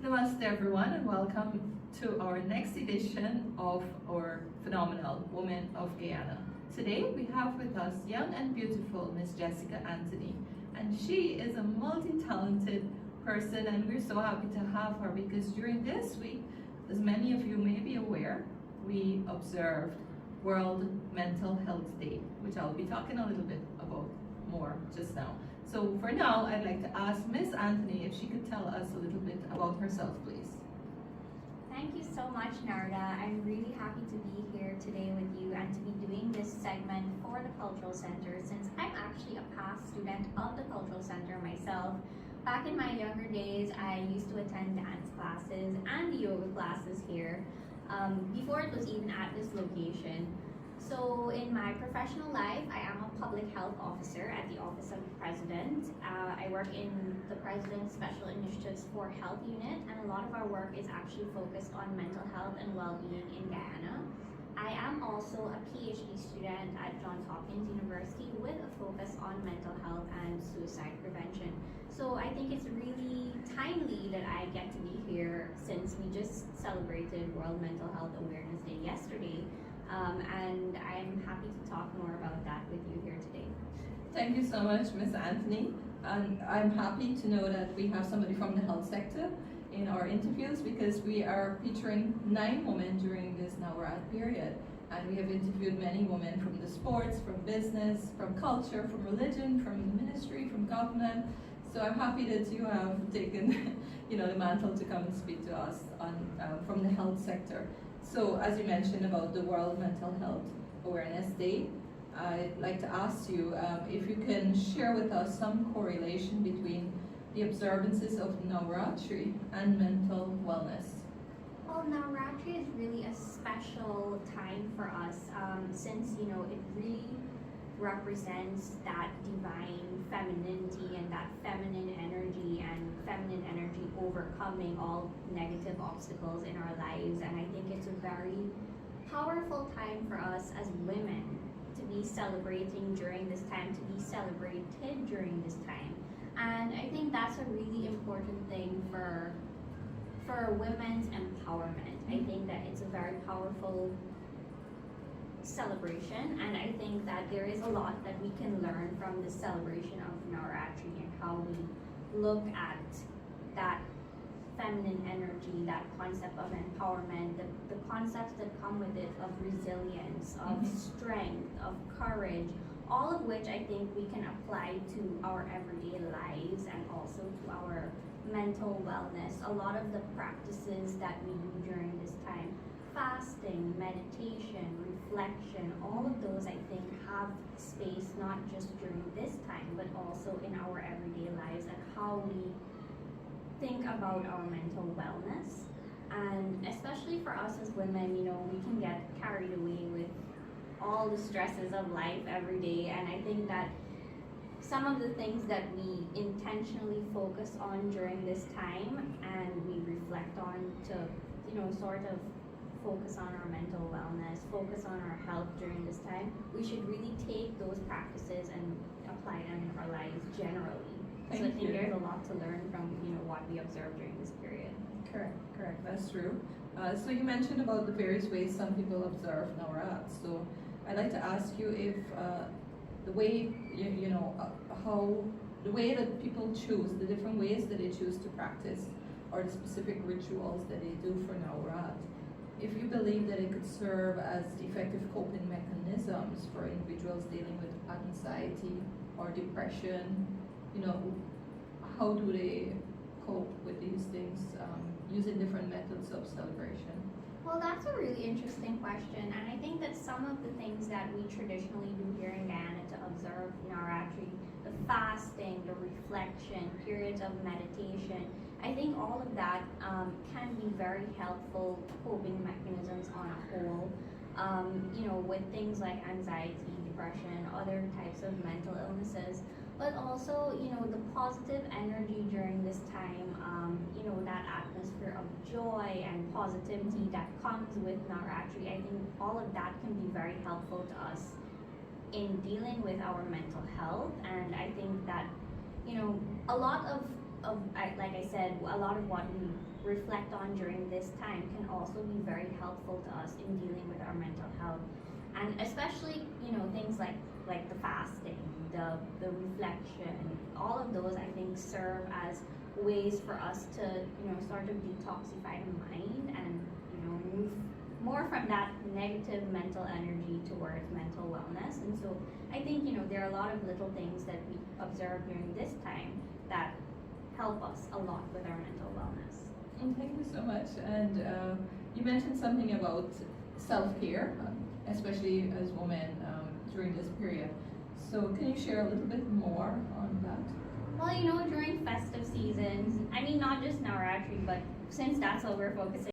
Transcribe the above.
Namaste everyone and welcome to our next edition of our phenomenal Women of Guyana. Today we have with us young and beautiful Miss Jessica Anthony, and she is a multi-talented person, and we're so happy to have her because during this week, as many of you may be aware, we observed World Mental Health Day, which I'll be talking a little bit about more just now. So for now, I'd like to ask Miss Anthony if she could tell us a little bit about herself, please. Thank you so much, Narda. I'm really happy to be here today with you and to be doing this segment for the Cultural Center, since I'm actually a past student of the Cultural Center myself. Back in my younger days, I used to attend dance classes and yoga classes here, before it was even at this location. So in my professional life, I am a public health officer at the Office of the President. I work in the President's Special Initiatives for Health Unit, and a lot of our work is actually focused on mental health and well-being in Guyana. I am also a PhD student at Johns Hopkins University with a focus on mental health and suicide prevention. So I think it's really timely that I get to be here since we just celebrated World Mental Health Awareness Day yesterday. And I'm happy to talk more about that with you here today. Thank you so much, Miss Anthony. And I'm happy to know that we have somebody from the health sector in our interviews, because we are featuring 9 women during this Navaratri period. And we have interviewed many women from the sports, from business, from culture, from religion, from ministry, from government. So I'm happy that you have taken the mantle to come and speak to us on, from the health sector. So as you mentioned about the World Mental Health Awareness Day, I'd like to ask you if you can share with us some correlation between the observances of Navaratri and mental wellness. Well, Navaratri is really a special time for us, since it really represents that divine femininity and that feminine energy overcoming all negative obstacles in our lives. And I think it's a very powerful time for us as women to be celebrating during this time, to be celebrated during this time. And I think that's a really important thing for women's empowerment. I think that it's a very powerful celebration, and I think that there is a lot that we can learn from the celebration of Navaratri and how we look at that feminine energy, that concept of empowerment, the concepts that come with it of resilience, of strength, of courage, all of which I think we can apply to our everyday lives and also to our mental wellness. A lot of the practices that we do during this time, fasting, meditation, reflection, all of those I think have space not just during this time but also in our everyday lives and how we think about our mental wellness. And especially for us as women, we can get carried away with all the stresses of life every day, and I think that some of the things that we intentionally focus on during this time and we reflect on to sort of focus on our mental wellness, focus on our health during this time, we should really take those practices and apply them in our lives generally. So I think there's a lot to learn from what we observe during this period. Correct, that's true. So you mentioned about the various ways some people observe Navarat. So I'd like to ask you if the way how the way that people choose, the different ways that they choose to practice, or the specific rituals that they do for Navarat, if you believe that it could serve as effective coping mechanisms for individuals dealing with anxiety or depression, how do they cope with these things using different methods of celebration? Well, that's a really interesting question, and I think that some of the things that we traditionally do here in Guyana to observe Navaratri, the fasting, the reflection, periods of meditation, I think all of that can be very helpful coping mechanisms on a whole. With things like anxiety, depression, other types of mental illnesses, but also, the positive energy during this time, that atmosphere of joy and positivity that comes with Navaratri. I think all of that can be very helpful to us in dealing with our mental health. And I think that, a lot of like I said, a lot of what we reflect on during this time can also be very helpful to us in dealing with our mental health, and especially things like the fasting, the reflection, all of those I think serve as ways for us to sort of detoxify the mind and move more from that negative mental energy towards mental wellness. And so I think there are a lot of little things that we observe during this time that help us a lot with our mental wellness. And thank you so much. And you mentioned something about self-care, especially as women during this period. So can you share a little bit more on that? Well, during festive seasons, I mean, not just Navaratri, but since that's what we're focusing